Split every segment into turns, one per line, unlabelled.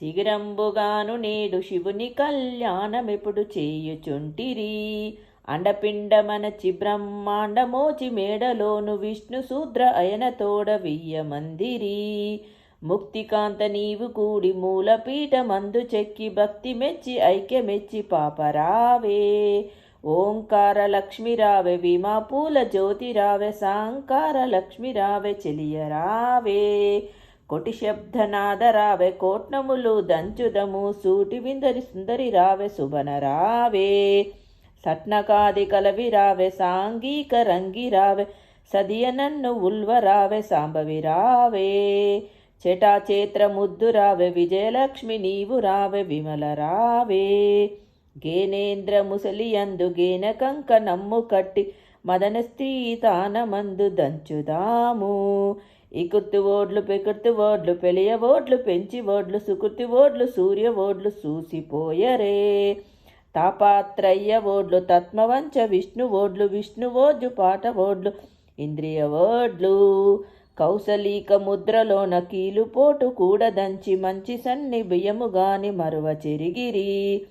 శిఖిరంబుగాను నేడు శివుని కళ్యాణమెప్పుడు చేయుచుంటిరి. అండపిండమనచి బ్రహ్మాండమోచి మేడలోను విష్ణు శూద్ర అయనతోడ వియ్యమందిరి. ముక్తికాంత నీవు కూడి మూలపీఠమందు చెక్కి భక్తి మెచ్చి ఐక్యమెచ్చి పాపరావే. ఓంకార లక్ష్మి రావే విమాపూల జ్యోతి రావే సాంకార లక్ష్మి రావే చెలియరావే. కొటి శబ్దనాద రావే కోట్నములు దంచుదము సూటి విందరి సుందరి రావే శుభన రావే. సట్నకాది కలవి రావే సాంగీక రంగి రావే సదియ నన్ను ఉల్వ రావే సాంబవి రావే. చటాచేత్ర ముద్దు రావే విజయలక్ష్మి నీవు రావే విమల రావే. గేనేంద్ర ముసలియందు గేన కంక నమ్ము కట్టి మదన స్త్రీ తానమందు దంచుదాము. ఇకుర్తి ఓడ్లు పెకుర్తి ఓడ్లు పెలియ ఓడ్లు పెంచి ఓడ్లు సుకుర్తి ఓడ్లు సూర్య ఓడ్లు చూసిపోయరే. తాపాత్రయ్య ఓడ్లు తత్మవంచ విష్ణు ఓడ్లు విష్ణు ఓజు పాట ఓడ్లు ఇంద్రియ ఓడ్లు. కౌసలీక ముద్రలోన కీలుపోటు కూడదంచి మంచి సన్ని బియ్యముగాని మరువ చెరిగిరి.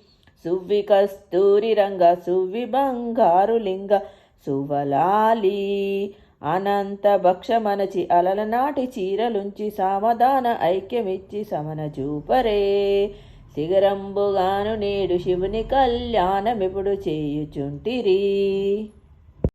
సువ్వి కస్తూరి రంగ సువ్వి బంగారు లింగ సువలాలి. అనంత భక్షమనచి అలలనాటి చీరలుంచి సామధాన ఐక్యమిచ్చి సమన చూపరే. శిఖరంబుగాను నేడు శివుని కళ్యాణమెప్పుడు చేయుచుంటిరి.